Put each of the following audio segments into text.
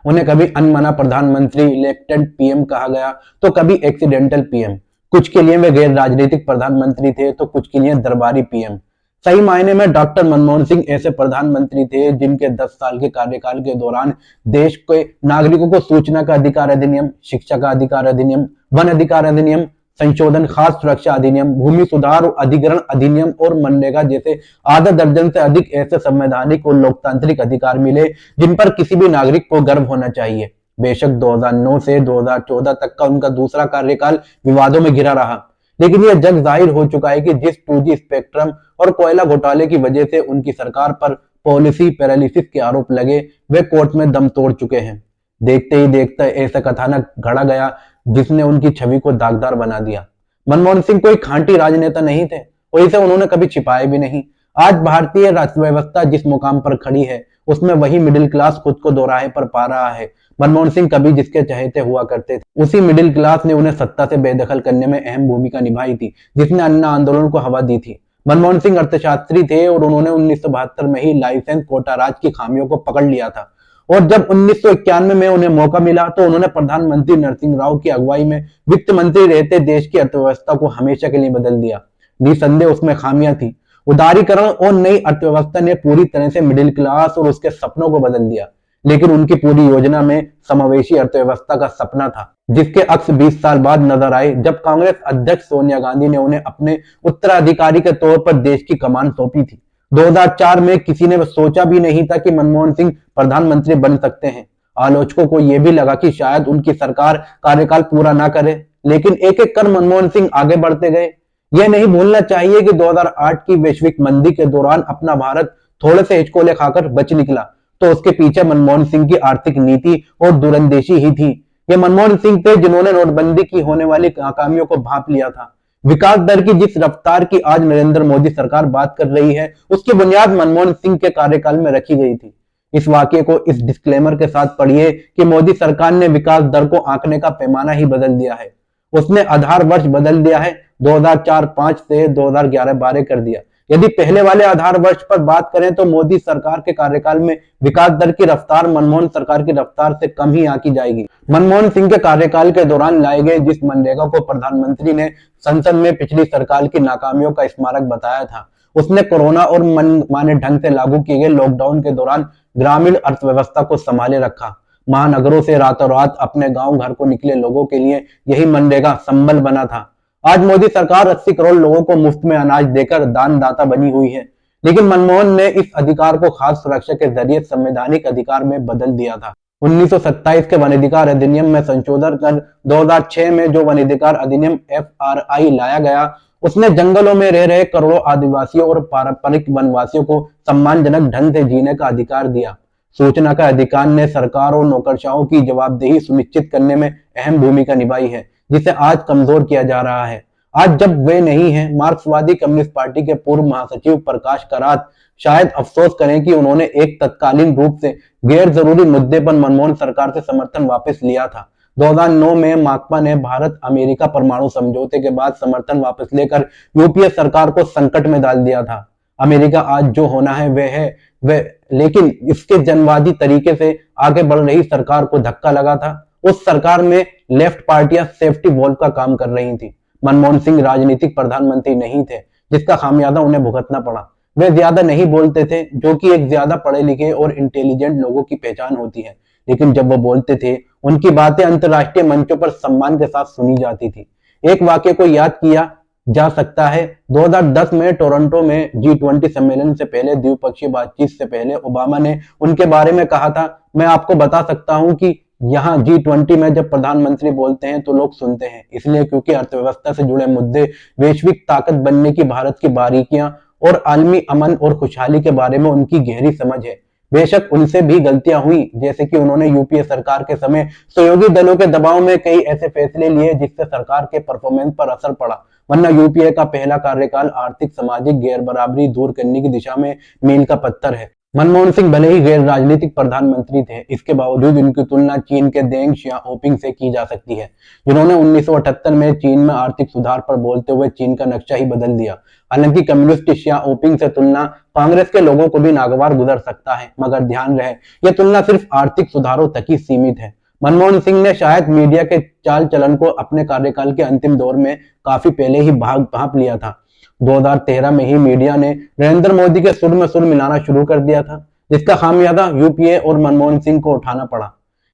उन्हें कभी अनमना प्रधानमंत्री, इलेक्टेड पीएम कहा गया, तो कभी एक्सीडेंटल पीएम। कुछ के लिए वे गैर राजनीतिक प्रधानमंत्री थे, तो कुछ के लिए दरबारी पीएम। सही मायने में डॉक्टर मनमोहन सिंह ऐसे प्रधानमंत्री थे जिनके 10 साल के कार्यकाल के दौरान देश के नागरिकों को सूचना का अधिकार अधिनियम, शिक्षा का अधिकार अधिनियम, वन अधिकार अधिनियम संशोधन, खास सुरक्षा अधिनियम, भूमि सुधार और अधिग्रहण अधिनियम और मनरेगा जैसे आधा दर्जन से अधिक ऐसे संवैधानिक और लोकतांत्रिक अधिकार मिले जिन पर किसी भी नागरिक को गर्व होना चाहिए। बेशक 2009 से 2014 तक का उनका दूसरा कार्यकाल विवादों में घिरा रहा, लेकिन यह जग जाहिर हो चुका है कि जिस 2G स्पेक्ट्रम और कोयला घोटाले की वजह से उनकी सरकार पर पॉलिसी पैरालिसिस के आरोप लगे, वे कोर्ट में दम तोड़ चुके हैं। देखते ही देखते ऐसा कथानक घड़ा गया जिसने उनकी छवि को दागदार बना दिया। मनमोहन सिंह कोई खांटी राजनेता नहीं थे और इसे उन्होंने कभी छिपाए भी नहीं। आज भारतीय राष्ट्र जिस मुकाम पर खड़ी है उसमें वही मिडिल क्लास खुद को दोराहे पर पा रहा है। मनमोहन सिंह कभी जिसके चहेते हुआ करते थे, उसी मिडिल क्लास ने उन्हें सत्ता से बेदखल करने में अहम भूमिका निभाई थी, जिसने अन्ना आंदोलन को हवा दी थी। मनमोहन सिंह अर्थशास्त्री थे और उन्होंने 1972 में ही लाइसेंस कोटा राज की खामियों को पकड़ लिया था, और जब 1991 में उन्हें मौका मिला तो उन्होंने प्रधानमंत्री नरसिंह राव की अगुवाई में वित्त मंत्री रहते देश की अर्थव्यवस्था को हमेशा के लिए बदल दिया। निसंदेह उसमें खामियां थी। उदारीकरण और नई अर्थव्यवस्था ने पूरी तरह से मिडिल क्लास और उसके सपनों को बदल दिया, लेकिन उनकी पूरी योजना में समावेशी अर्थव्यवस्था का सपना था, जिसके अक्स 20 साल बाद नजर आए जब कांग्रेस अध्यक्ष सोनिया गांधी ने उन्हें अपने उत्तराधिकारी के तौर पर देश की कमान सौंपी थी। 2004 में किसी ने सोचा भी नहीं था कि मनमोहन सिंह प्रधानमंत्री बन सकते हैं। आलोचकों को यह भी लगा कि शायद उनकी सरकार कार्यकाल पूरा ना करे, लेकिन एक एक कर मनमोहन सिंह आगे बढ़ते गए। यह नहीं भूलना चाहिए कि 2008 की वैश्विक मंदी के दौरान अपना भारत थोड़े से हिचकोले खाकर बच निकला, तो उसके पीछे मनमोहन सिंह की आर्थिक नीति और दूरंदेशी ही थी। ये मनमोहन सिंह थे जिन्होंने नोटबंदी की होने वाली नाकामियों को भांप लिया था। विकास दर की जिस रफ्तार की आज नरेंद्र मोदी सरकार बात कर रही है, उसकी बुनियाद मनमोहन सिंह के कार्यकाल में रखी गई थी। इस वाक्य को इस डिस्क्लेमर के साथ पढ़िए कि मोदी सरकार ने विकास दर को आंकने का पैमाना ही बदल दिया है। उसने आधार वर्ष बदल दिया है, 2004-05 से 2011-12 कर दिया। यदि पहले वाले आधार वर्ष पर बात करें तो मोदी सरकार के कार्यकाल में विकास दर की रफ्तार मनमोहन सरकार की रफ्तार से कम ही आंकी जाएगी। मनमोहन सिंह के कार्यकाल के दौरान लाए गए जिस मनरेगा को प्रधानमंत्री ने संसद में पिछली सरकार की नाकामियों का स्मारक बताया था, उसने कोरोना और मनमाने ढंग से लागू किए गए लॉकडाउन के दौरान ग्रामीण अर्थव्यवस्था को संभाले रखा। महानगरों से रातों रात अपने गांव घर को निकले लोगों के लिए यही मनरेगा संबल बना था। आज मोदी सरकार 80 करोड़ लोगों को मुफ्त में अनाज देकर दानदाता बनी हुई है, लेकिन मनमोहन ने इस अधिकार को खास सुरक्षा के जरिए संवैधानिक अधिकार में बदल दिया था। 1927 के वन अधिकार अधिनियम में संशोधन कर 2006 में जो वन अधिकार अधिनियम FRI लाया गया, उसने जंगलों में रह रहे करोड़ों आदिवासियों और पारंपरिक वनवासियों को सम्मानजनक ढंग से जीने का अधिकार दिया। सूचना का अधिकार ने सरकार और नौकरशाहों की जवाबदेही सुनिश्चित करने में अहम भूमिका निभाई है, जिसे आज कमजोर किया जा रहा है। आज जब वे नहीं हैं, मार्क्सवादी कम्युनिस्ट पार्टी के पूर्व महासचिव प्रकाश करात शायद अफसोस करें कि उन्होंने एक तत्कालीन रूप से गैर जरूरी मुद्दे पर मनमोहन सरकार से समर्थन वापस लिया था। 2009 में माकपा ने भारत अमेरिका परमाणु समझौते के बाद समर्थन वापस लेकर यूपीए सरकार को संकट में डाल दिया था। अमेरिका आज जो होना है वह लेकिन इसके जनवादी तरीके से आगे बढ़ रही सरकार को धक्का लगा था। उस सरकार में लेफ्ट पार्टियां सेफ्टी वॉल्व का काम कर रही थी। मनमोहन सिंह राजनीतिक प्रधानमंत्री नहीं थे, जिसका खामियाजा उन्हें भुगतना पड़ा। वे ज्यादा नहीं बोलते थे, जो कि एक ज्यादा पढ़े लिखे और इंटेलिजेंट लोगों की पहचान होती है, लेकिन जब वो बोलते थे उनकी बातें अंतरराष्ट्रीय मंचों पर सम्मान के साथ सुनी जाती थी। एक वाक्य को याद किया जा सकता है। 2010 में टोरंटो में G20 सम्मेलन से पहले द्विपक्षीय बातचीत से पहले ओबामा ने उनके बारे में कहा था, मैं आपको बता सकता हूं कि यहाँ G20 में जब प्रधानमंत्री बोलते हैं तो लोग सुनते हैं, इसलिए क्योंकि अर्थव्यवस्था से जुड़े मुद्दे, वैश्विक ताकत बनने की भारत की बारीकियां और आलमी अमन और खुशहाली के बारे में उनकी गहरी समझ है। बेशक उनसे भी गलतियां हुई, जैसे कि उन्होंने यूपीए सरकार के समय सहयोगी दलों के दबाव में कई ऐसे फैसले लिए जिससे सरकार के परफॉर्मेंस पर असर पड़ा, वरना यूपीए का पहला कार्यकाल आर्थिक सामाजिक गैर बराबरी दूर करने की दिशा में मील का पत्थर है। मनमोहन सिंह भले ही गैर राजनीतिक प्रधानमंत्री थे, इसके बावजूद इनकी तुलना चीन के देंग शियाओपिंग से की जा सकती है, जिन्होंने 1978 में चीन में आर्थिक सुधार पर बोलते हुए चीन का नक्शा ही बदल दिया। हालांकि कम्युनिस्ट शियाओपिंग से तुलना कांग्रेस के लोगों को भी नागवार गुजर सकता है, मगर ध्यान रहे यह तुलना सिर्फ आर्थिक सुधारों तक ही सीमित है। मनमोहन सिंह ने शायद मीडिया के चाल चलन को अपने कार्यकाल के अंतिम दौर में काफी पहले ही भांप लिया था। 2013 में ही मीडिया ने नरेंद्र मोदी के सुर में सुर मिलाना शुरू कर दिया था, जिसका खामियाजा यूपीए और मनमोहन सिंह को उठाना पड़ा।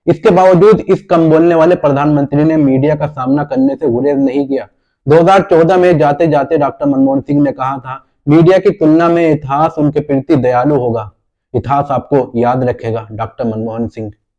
इसके बावजूद इस कम बोलने वाले प्रधानमंत्री ने मीडिया का सामना करने से गुरेज नहीं किया। 2014 में जाते जाते डॉक्टर मनमोहन सिंह ने कहा था, मीडिया की तुलना में इतिहास उनके प्रति दयालु होगा। इतिहास आपको याद रखेगा। डॉक्टर मनमोहन सिंह।